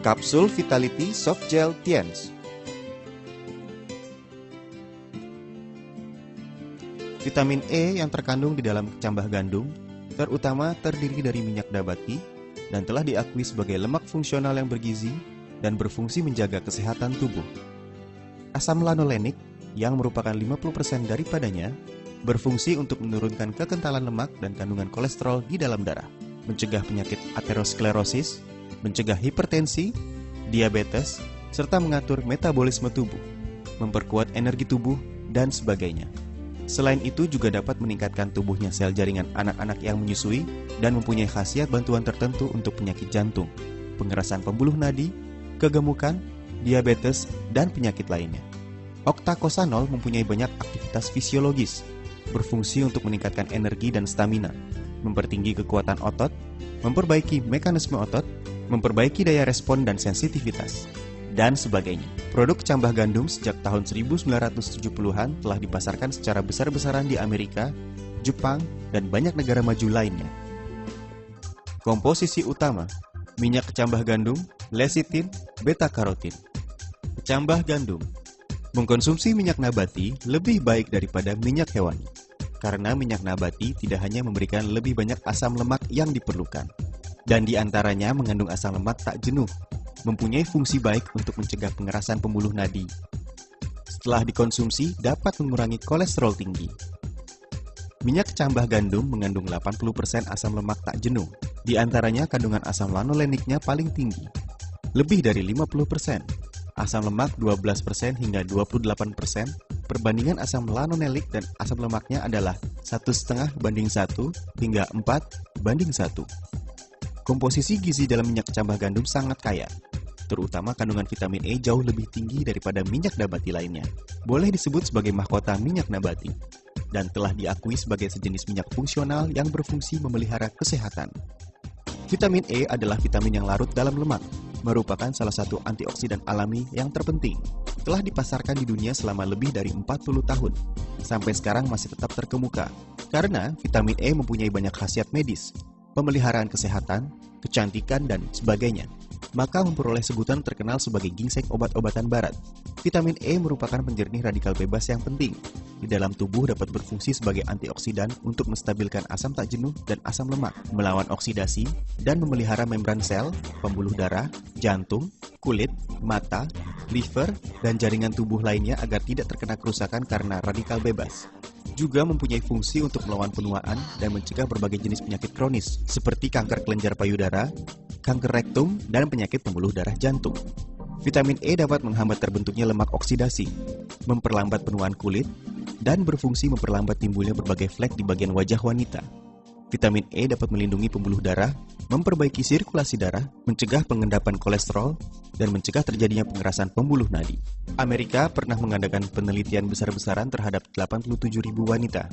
Kapsul Vitality Soft Gel Tiens. Vitamin E yang terkandung di dalam kecambah gandum terutama terdiri dari minyak nabati dan telah diakui sebagai lemak fungsional yang bergizi dan berfungsi menjaga kesehatan tubuh. Asam lanolenik yang merupakan 50% daripadanya berfungsi untuk menurunkan kekentalan lemak dan kandungan kolesterol di dalam darah, mencegah penyakit aterosklerosis, mencegah hipertensi, diabetes, serta mengatur metabolisme tubuh, memperkuat energi tubuh, dan sebagainya. Selain itu juga dapat meningkatkan tubuhnya sel jaringan anak-anak yang menyusui dan mempunyai khasiat bantuan tertentu untuk penyakit jantung, pengerasan pembuluh nadi, kegemukan, diabetes, dan penyakit lainnya. Oktakosanol mempunyai banyak aktivitas fisiologis, berfungsi untuk meningkatkan energi dan stamina, mempertinggi kekuatan otot, memperbaiki mekanisme otot, memperbaiki daya respon dan sensitivitas, dan sebagainya. Produk kecambah gandum sejak tahun 1970-an telah dipasarkan secara besar-besaran di Amerika, Jepang, dan banyak negara maju lainnya. Komposisi utama: minyak kecambah gandum, lecitin, beta-karotin. Kecambah gandum. Mengkonsumsi minyak nabati lebih baik daripada minyak hewani, karena minyak nabati tidak hanya memberikan lebih banyak asam lemak yang diperlukan, dan di antaranya mengandung asam lemak tak jenuh, mempunyai fungsi baik untuk mencegah pengerasan pembuluh nadi. Setelah dikonsumsi, dapat mengurangi kolesterol tinggi. Minyak kecambah gandum mengandung 80% asam lemak tak jenuh, di antaranya kandungan asam lanoleniknya paling tinggi, lebih dari 50%. Asam lemak 12% hingga 28%, perbandingan asam lanolenik dan asam lemaknya adalah 1,5 banding 1 hingga 4 banding 1. Komposisi gizi dalam minyak kecambah gandum sangat kaya, terutama kandungan vitamin E jauh lebih tinggi daripada minyak nabati lainnya. Boleh disebut sebagai mahkota minyak nabati, dan telah diakui sebagai sejenis minyak fungsional yang berfungsi memelihara kesehatan. Vitamin E adalah vitamin yang larut dalam lemak, merupakan salah satu antioksidan alami yang terpenting. Telah dipasarkan di dunia selama lebih dari 40 tahun. Sampai sekarang masih tetap terkemuka, karena vitamin E mempunyai banyak khasiat medis, pemeliharaan kesehatan, kecantikan, dan sebagainya. Maka memperoleh sebutan terkenal sebagai ginseng obat-obatan barat. Vitamin E merupakan penjernih radikal bebas yang penting. Di dalam tubuh dapat berfungsi sebagai antioksidan untuk menstabilkan asam tak jenuh dan asam lemak, melawan oksidasi, dan memelihara membran sel, pembuluh darah, jantung, kulit, mata, liver, dan jaringan tubuh lainnya agar tidak terkena kerusakan karena radikal bebas. Juga mempunyai fungsi untuk melawan penuaan dan mencegah berbagai jenis penyakit kronis seperti kanker kelenjar payudara, kanker rektum, dan penyakit pembuluh darah jantung. Vitamin E dapat menghambat terbentuknya lemak oksidasi, memperlambat penuaan kulit, dan berfungsi memperlambat timbulnya berbagai flek di bagian wajah wanita. Vitamin E dapat melindungi pembuluh darah, memperbaiki sirkulasi darah, mencegah pengendapan kolesterol, dan mencegah terjadinya pengerasan pembuluh nadi. Amerika pernah mengadakan penelitian besar-besaran terhadap 87.000 wanita.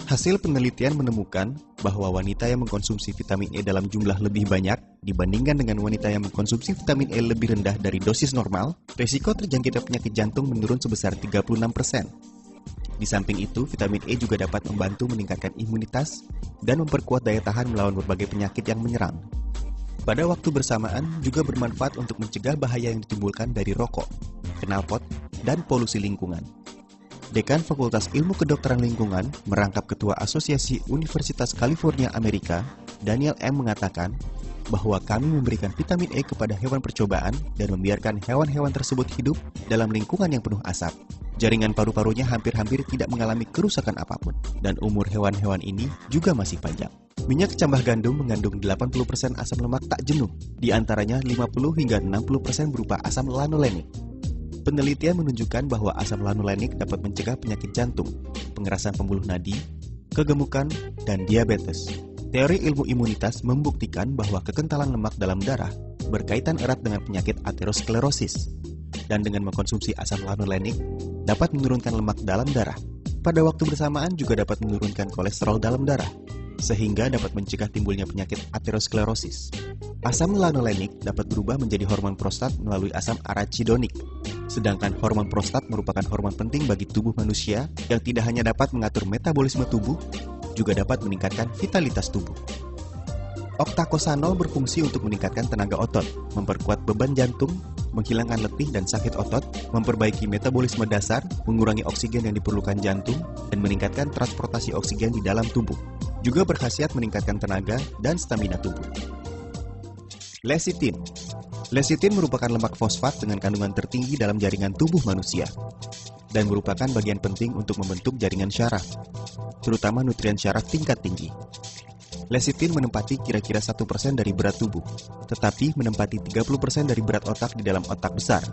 Hasil penelitian menemukan bahwa wanita yang mengkonsumsi vitamin E dalam jumlah lebih banyak dibandingkan dengan wanita yang mengkonsumsi vitamin E lebih rendah dari dosis normal, risiko terjangkitnya penyakit jantung menurun sebesar 36%. Di samping itu, vitamin E juga dapat membantu meningkatkan imunitas dan memperkuat daya tahan melawan berbagai penyakit yang menyerang. Pada waktu bersamaan juga bermanfaat untuk mencegah bahaya yang ditimbulkan dari rokok, knalpot, dan polusi lingkungan. Dekan Fakultas Ilmu Kedokteran Lingkungan, merangkap Ketua Asosiasi Universitas California Amerika, Daniel M. mengatakan bahwa kami memberikan vitamin E kepada hewan percobaan dan membiarkan hewan-hewan tersebut hidup dalam lingkungan yang penuh asap. Jaringan paru-parunya hampir-hampir tidak mengalami kerusakan apapun, dan umur hewan-hewan ini juga masih panjang. Minyak kecambah gandum mengandung 80% asam lemak tak jenuh, di antaranya 50 hingga 60% berupa asam lanolenik. Penelitian menunjukkan bahwa asam lanolenik dapat mencegah penyakit jantung, pengerasan pembuluh nadi, kegemukan, dan diabetes. Teori ilmu imunitas membuktikan bahwa kekentalan lemak dalam darah berkaitan erat dengan penyakit aterosklerosis, dan dengan mengkonsumsi asam lanolenik dapat menurunkan lemak dalam darah. Pada waktu bersamaan juga dapat menurunkan kolesterol dalam darah, sehingga dapat mencegah timbulnya penyakit aterosklerosis. Asam lanolenik dapat berubah menjadi hormon prostat melalui asam arachidonik. Sedangkan hormon prostat merupakan hormon penting bagi tubuh manusia yang tidak hanya dapat mengatur metabolisme tubuh, juga dapat meningkatkan vitalitas tubuh. Octacosanol berfungsi untuk meningkatkan tenaga otot, memperkuat beban jantung, menghilangkan letih dan sakit otot, memperbaiki metabolisme dasar, mengurangi oksigen yang diperlukan jantung, dan meningkatkan transportasi oksigen di dalam tubuh. Juga berkhasiat meningkatkan tenaga dan stamina tubuh. Lecitin. Lecitin merupakan lemak fosfat dengan kandungan tertinggi dalam jaringan tubuh manusia dan merupakan bagian penting untuk membentuk jaringan syaraf, terutama nutrien syaraf tingkat tinggi. Lecitin menempati kira-kira 1% dari berat tubuh, tetapi menempati 30% dari berat otak di dalam otak besar.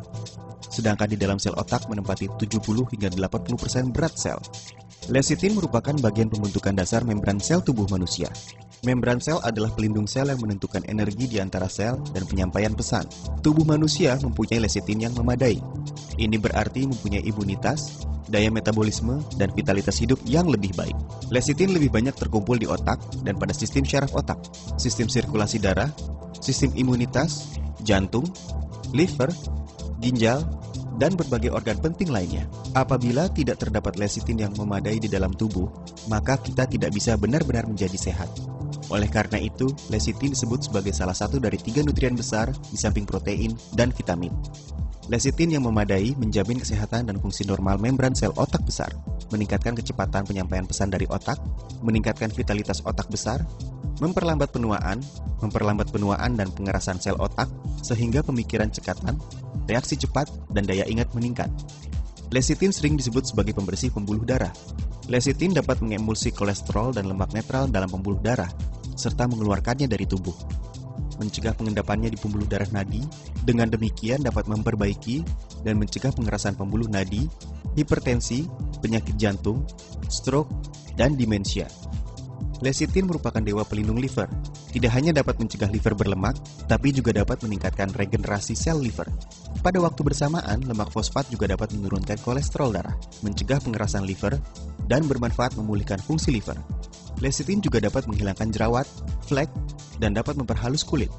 Sedangkan di dalam sel otak menempati 70 hingga 80% berat sel. Lecitin merupakan bagian pembentukan dasar membran sel tubuh manusia. Membran sel adalah pelindung sel yang menentukan energi di antara sel dan penyampaian pesan. Tubuh manusia mempunyai lecitin yang memadai. Ini berarti mempunyai imunitas, daya metabolisme, dan vitalitas hidup yang lebih baik. Lecitin lebih banyak terkumpul di otak dan pada sistem syaraf otak, sistem sirkulasi darah, sistem imunitas, jantung, liver, ginjal, dan berbagai organ penting lainnya. Apabila tidak terdapat lecitin yang memadai di dalam tubuh, maka kita tidak bisa benar-benar menjadi sehat. Oleh karena itu, lecitin disebut sebagai salah satu dari 3 nutrien besar di samping protein dan vitamin. Lecitin yang memadai menjamin kesehatan dan fungsi normal membran sel otak besar, meningkatkan kecepatan penyampaian pesan dari otak, meningkatkan vitalitas otak besar, memperlambat penuaan dan pengerasan sel otak, sehingga pemikiran cekatan, reaksi cepat, dan daya ingat meningkat. Lecitin sering disebut sebagai pembersih pembuluh darah. Lecitin dapat mengemulsi kolesterol dan lemak netral dalam pembuluh darah, serta mengeluarkannya dari tubuh, mencegah pengendapannya di pembuluh darah nadi. Dengan demikian dapat memperbaiki dan mencegah pengerasan pembuluh nadi, hipertensi, penyakit jantung, stroke, dan demensia. Lecitin merupakan dewa pelindung liver. Tidak hanya dapat mencegah liver berlemak, tapi juga dapat meningkatkan regenerasi sel liver. Pada waktu bersamaan, lemak fosfat juga dapat menurunkan kolesterol darah, mencegah pengerasan liver, dan bermanfaat memulihkan fungsi liver. Lecitin juga dapat menghilangkan jerawat, flek, dan dapat memperhalus kulit.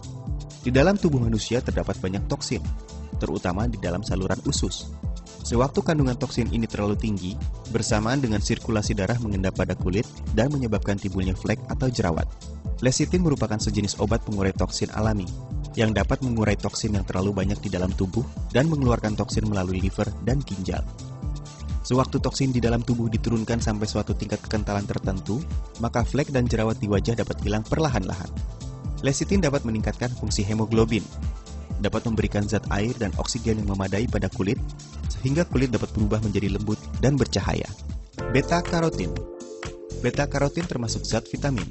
Di dalam tubuh manusia terdapat banyak toksin, terutama di dalam saluran usus. Sewaktu kandungan toksin ini terlalu tinggi, bersamaan dengan sirkulasi darah mengendap pada kulit dan menyebabkan timbulnya flek atau jerawat. Lecitin merupakan sejenis obat pengurai toksin alami, yang dapat mengurai toksin yang terlalu banyak di dalam tubuh dan mengeluarkan toksin melalui liver dan ginjal. Sewaktu toksin di dalam tubuh diturunkan sampai suatu tingkat kekentalan tertentu, maka flek dan jerawat di wajah dapat hilang perlahan-lahan. Lecitin dapat meningkatkan fungsi hemoglobin, dapat memberikan zat air dan oksigen yang memadai pada kulit, sehingga kulit dapat berubah menjadi lembut dan bercahaya. Beta-karotin. Beta-karotin termasuk zat vitamin.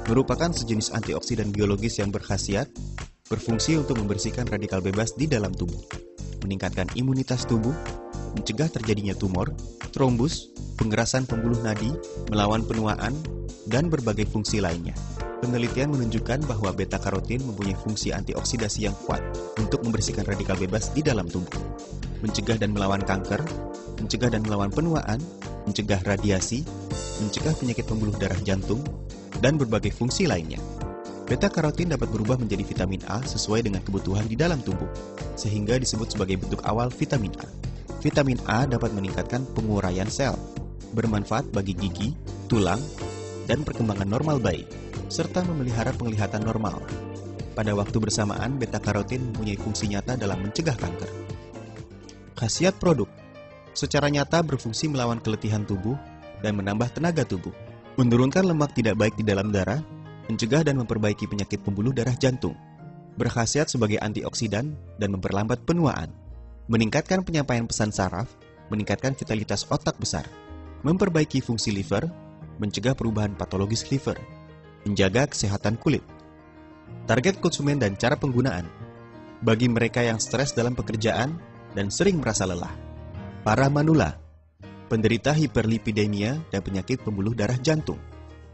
Merupakan sejenis antioksidan biologis yang berkhasiat, berfungsi untuk membersihkan radikal bebas di dalam tubuh, meningkatkan imunitas tubuh, mencegah terjadinya tumor, trombus, pengerasan pembuluh nadi, melawan penuaan, dan berbagai fungsi lainnya. Penelitian menunjukkan bahwa beta-karotin mempunyai fungsi antioksidasi yang kuat untuk membersihkan radikal bebas di dalam tubuh, mencegah dan melawan kanker, mencegah dan melawan penuaan, mencegah radiasi, mencegah penyakit pembuluh darah jantung, dan berbagai fungsi lainnya. Beta-karotin dapat berubah menjadi vitamin A sesuai dengan kebutuhan di dalam tubuh, sehingga disebut sebagai bentuk awal vitamin A. Vitamin A dapat meningkatkan penguraian sel, bermanfaat bagi gigi, tulang, dan perkembangan normal bayi, serta memelihara penglihatan normal. Pada waktu bersamaan, beta-karotin mempunyai fungsi nyata dalam mencegah kanker. Khasiat produk secara nyata berfungsi melawan keletihan tubuh dan menambah tenaga tubuh, menurunkan lemak tidak baik di dalam darah, mencegah dan memperbaiki penyakit pembuluh darah jantung, berkhasiat sebagai antioksidan dan memperlambat penuaan, meningkatkan penyampaian pesan saraf, meningkatkan vitalitas otak besar, memperbaiki fungsi liver, mencegah perubahan patologis liver, menjaga kesehatan kulit. Target konsumen dan cara penggunaan. Bagi mereka yang stres dalam pekerjaan dan sering merasa lelah. Para manula, penderita hiperlipidemia dan penyakit pembuluh darah jantung.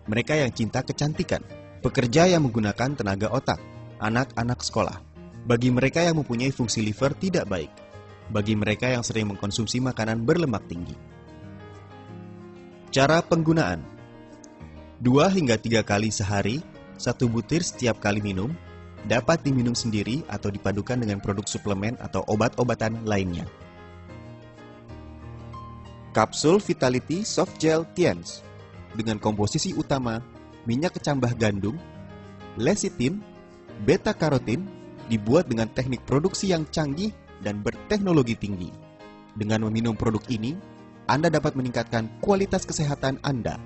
Mereka yang cinta kecantikan, pekerja yang menggunakan tenaga otak, anak-anak sekolah. Bagi mereka yang mempunyai fungsi liver tidak baik. Bagi mereka yang sering mengkonsumsi makanan berlemak tinggi. Cara penggunaan. 2 hingga 3 kali sehari, 1 butir setiap kali minum, dapat diminum sendiri atau dipadukan dengan produk suplemen atau obat-obatan lainnya. Kapsul Vitality Soft Gel Tiens dengan komposisi utama minyak kecambah gandum, Lecithin, beta-karotin dibuat dengan teknik produksi yang canggih dan berteknologi tinggi. Dengan meminum produk ini, Anda dapat meningkatkan kualitas kesehatan Anda